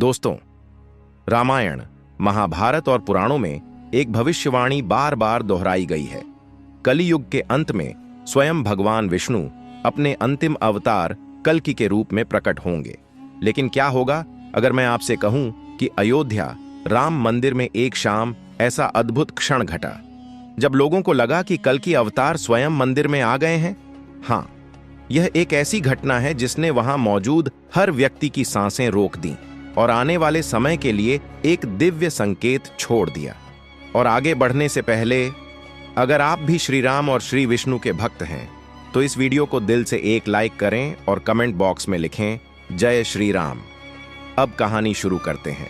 दोस्तों, रामायण, महाभारत और पुराणों में एक भविष्यवाणी बार बार दोहराई गई है। कलियुग के अंत में स्वयं भगवान विष्णु अपने अंतिम अवतार कल्कि के रूप में प्रकट होंगे। लेकिन क्या होगा अगर मैं आपसे कहूं कि अयोध्या राम मंदिर में एक शाम ऐसा अद्भुत क्षण घटा जब लोगों को लगा कि कल्कि अवतार स्वयं मंदिर में आ गए हैं। हाँ, यह एक ऐसी घटना है जिसने वहां मौजूद हर व्यक्ति की सांसें रोक दी और आने वाले समय के लिए एक दिव्य संकेत छोड़ दिया। और आगे बढ़ने से पहले, अगर आप भी श्री राम और श्री विष्णु के भक्त हैं तो इस वीडियो को दिल से एक लाइक करें और कमेंट बॉक्स में लिखें जय श्री राम। अब कहानी शुरू करते हैं।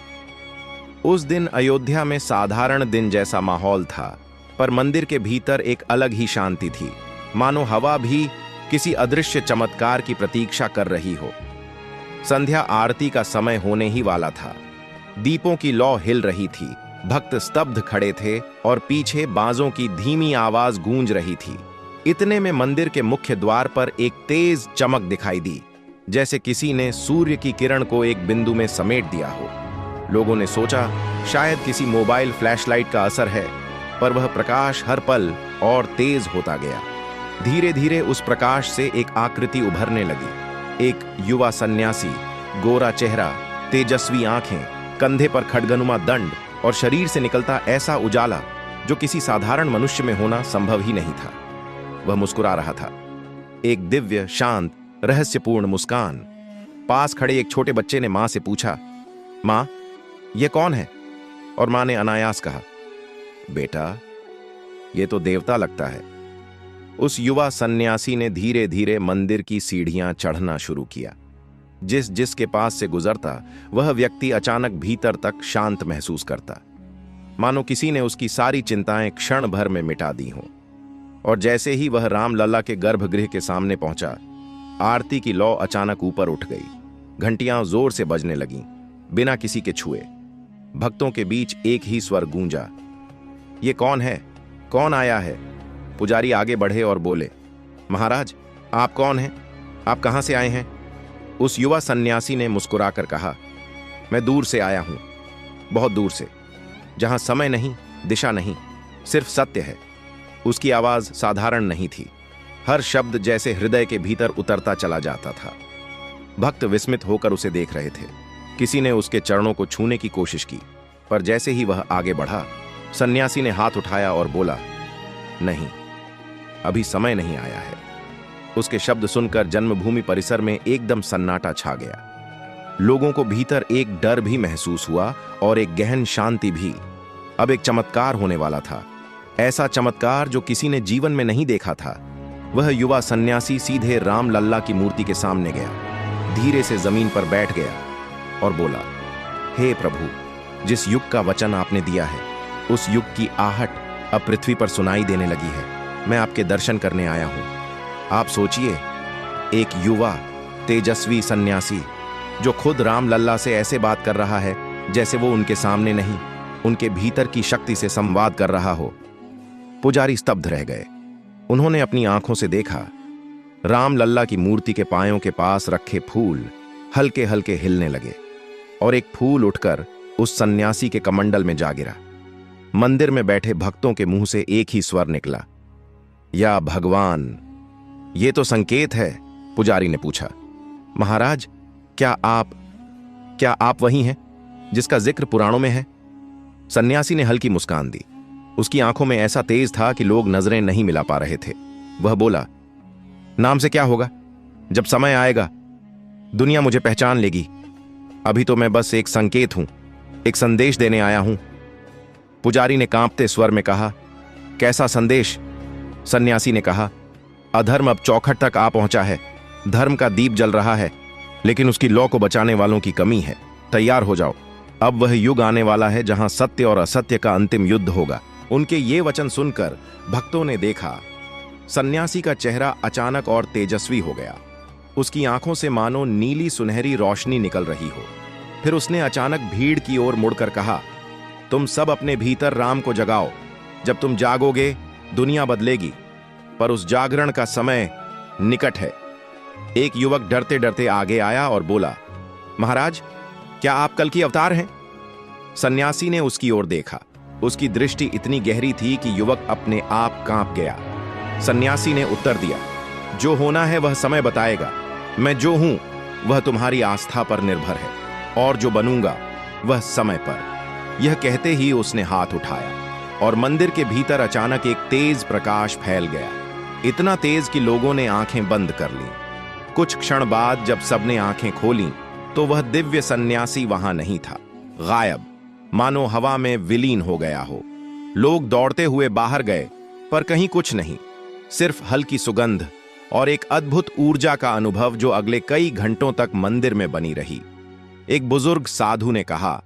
उस दिन अयोध्या में साधारण दिन जैसा माहौल था, पर मंदिर के भीतर एक अलग ही शांति थी, मानो हवा भी किसी अदृश्य चमत्कार की प्रतीक्षा कर रही हो। संध्या आरती का समय होने ही वाला था। दीपों की लौ हिल रही थी, भक्त स्तब्ध खड़े थे और पीछे बाजों की धीमी आवाज गूंज रही थी। इतने में मंदिर के मुख्य द्वार पर एक तेज चमक दिखाई दी, जैसे किसी ने सूर्य की किरण को एक बिंदु में समेट दिया हो। लोगों ने सोचा शायद किसी मोबाइल फ्लैशलाइट का असर है, पर वह प्रकाश हर पल और तेज होता गया। धीरे धीरे उस प्रकाश से एक आकृति उभरने लगी। एक युवा सन्यासी, गोरा चेहरा, तेजस्वी आंखें, कंधे पर खड्गनुमा दंड और शरीर से निकलता ऐसा उजाला जो किसी साधारण मनुष्य में होना संभव ही नहीं था। वह मुस्कुरा रहा था, एक दिव्य, शांत, रहस्यपूर्ण मुस्कान। पास खड़े एक छोटे बच्चे ने मां से पूछा, मां, यह कौन है? और मां ने अनायास कहा, बेटा, यह तो देवता लगता है। उस युवा सन्यासी ने धीरे धीरे मंदिर की सीढ़ियां चढ़ना शुरू किया। जिसके पास से गुजरता वह व्यक्ति अचानक भीतर तक शांत महसूस करता, मानो किसी ने उसकी सारी चिंताएं क्षण भर में मिटा दी हों। और जैसे ही वह रामलला के गर्भगृह के सामने पहुंचा, आरती की लौ अचानक ऊपर उठ गई। घंटियां जोर से बजने लगीं, बिना किसी के छुए। भक्तों के बीच एक ही स्वर गूंजा, ये कौन है? कौन आया है? पुजारी आगे बढ़े और बोले, महाराज, आप कौन हैं? आप कहां से आए हैं? उस युवा सन्यासी ने मुस्कुराकर कहा, मैं दूर से आया हूं, बहुत दूर से, जहां समय नहीं, दिशा नहीं, सिर्फ सत्य है। उसकी आवाज साधारण नहीं थी, हर शब्द जैसे हृदय के भीतर उतरता चला जाता था। भक्त विस्मित होकर उसे देख रहे थे। किसी ने उसके चरणों को छूने की कोशिश की, पर जैसे ही वह आगे बढ़ा, सन्यासी ने हाथ उठाया और बोला, नहीं, अभी समय नहीं आया है। उसके शब्द सुनकर जन्मभूमि परिसर में एकदम सन्नाटा छा गया। लोगों को भीतर एक डर भी महसूस हुआ और एक गहन शांति भी। अब एक चमत्कार होने वाला था, ऐसा चमत्कार जो किसी ने जीवन में नहीं देखा था। वह युवा सन्यासी सीधे रामलल्ला की मूर्ति के सामने गया, धीरे से जमीन पर बैठ गया और बोला, हे प्रभु, जिस युग का वचन आपने दिया है, उस युग की आहट अब पृथ्वी पर सुनाई देने लगी है। मैं आपके दर्शन करने आया हूं। आप सोचिए, एक युवा तेजस्वी सन्यासी जो खुद रामलल्ला से ऐसे बात कर रहा है जैसे वो उनके सामने नहीं, उनके भीतर की शक्ति से संवाद कर रहा हो। पुजारी स्तब्ध रह गए। उन्होंने अपनी आंखों से देखा, रामलल्ला की मूर्ति के पायों के पास रखे फूल हल्के हल्के हिलने लगे और एक फूल उठकर उस सन्यासी के कमंडल में जा गिरा। मंदिर में बैठे भक्तों के मुंह से एक ही स्वर निकला, या भगवान, ये तो संकेत है। पुजारी ने पूछा, महाराज, क्या आप वही हैं जिसका जिक्र पुराणों में है? सन्यासी ने हल्की मुस्कान दी। उसकी आंखों में ऐसा तेज था कि लोग नजरें नहीं मिला पा रहे थे। वह बोला, नाम से क्या होगा? जब समय आएगा दुनिया मुझे पहचान लेगी। अभी तो मैं बस एक संकेत हूं, एक संदेश देने आया हूं। पुजारी ने कांपते स्वर में कहा, कैसा संदेश? सन्यासी ने कहा, अधर्म अब चौखट तक आ पहुंचा है। धर्म का दीप जल रहा है, लेकिन उसकी लौ को बचाने वालों की कमी है। तैयार हो जाओ, अब वह युग आने वाला है जहां सत्य और असत्य का अंतिम युद्ध होगा। उनके ये वचन सुनकर भक्तों ने देखा, सन्यासी का चेहरा अचानक और तेजस्वी हो गया। उसकी आंखों से मानो नीली सुनहरी रोशनी निकल रही हो। फिर उसने अचानक भीड़ की ओर मुड़कर कहा, तुम सब अपने भीतर राम को जगाओ। जब तुम जागोगे दुनिया बदलेगी, पर उस जागरण का समय निकट है। एक युवक डरते डरते आगे आया और बोला, महाराज, क्या आप कल की अवतार हैं? सन्यासी ने उसकी ओर देखा। उसकी दृष्टि इतनी गहरी थी कि युवक अपने आप कांप गया। सन्यासी ने उत्तर दिया, जो होना है वह समय बताएगा। मैं जो हूं वह तुम्हारी आस्था पर निर्भर है, और जो बनूंगा वह समय पर। यह कहते ही उसने हाथ उठाया और मंदिर के भीतर अचानक एक तेज प्रकाश फैल गया, इतना तेज कि लोगों ने आंखें बंद कर लीं। कुछ क्षण बाद जब सबने आंखें खोलीं तो वह दिव्य सन्यासी वहां नहीं था, गायब, मानो हवा में विलीन हो गया हो। लोग दौड़ते हुए बाहर गए, पर कहीं कुछ नहीं, सिर्फ हल्की सुगंध और एक अद्भुत ऊर्जा का अनुभव जो अगले कई घंटों तक मंदिर में बनी रही। एक बुजुर्ग साधु ने कहा,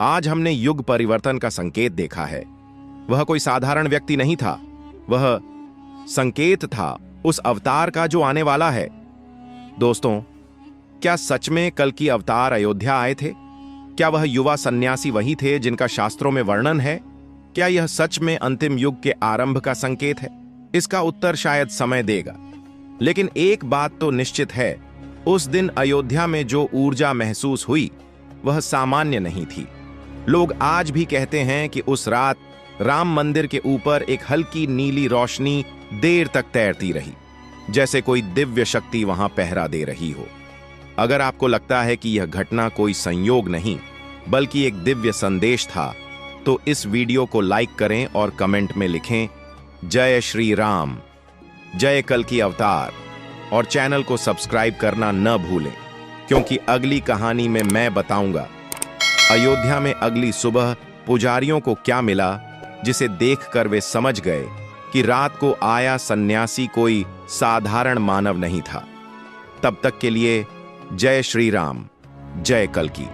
आज हमने युग परिवर्तन का संकेत देखा है। वह कोई साधारण व्यक्ति नहीं था, वह संकेत था उस अवतार का जो आने वाला है। दोस्तों, क्या सच में कल की अवतार अयोध्या आए थे? क्या वह युवा सन्यासी वही थे जिनका शास्त्रों में वर्णन है? क्या यह सच में अंतिम युग के आरंभ का संकेत है? इसका उत्तर शायद समय देगा, लेकिन एक बात तो निश्चित है, उस दिन अयोध्या में जो ऊर्जा महसूस हुई वह सामान्य नहीं थी। लोग आज भी कहते हैं कि उस रात राम मंदिर के ऊपर एक हल्की नीली रोशनी देर तक तैरती रही, जैसे कोई दिव्य शक्ति वहां पहरा दे रही हो। अगर आपको लगता है कि यह घटना कोई संयोग नहीं बल्कि एक दिव्य संदेश था, तो इस वीडियो को लाइक करें और कमेंट में लिखें, जय श्री राम, जय कल की अवतार, और चैनल को सब्सक्राइब करना न भूलें, क्योंकि अगली कहानी में मैं बताऊंगा अयोध्या में अगली सुबह पुजारियों को क्या मिला, जिसे देखकर वे समझ गए कि रात को आया सन्यासी कोई साधारण मानव नहीं था। तब तक के लिए जय श्री राम, जय कल की।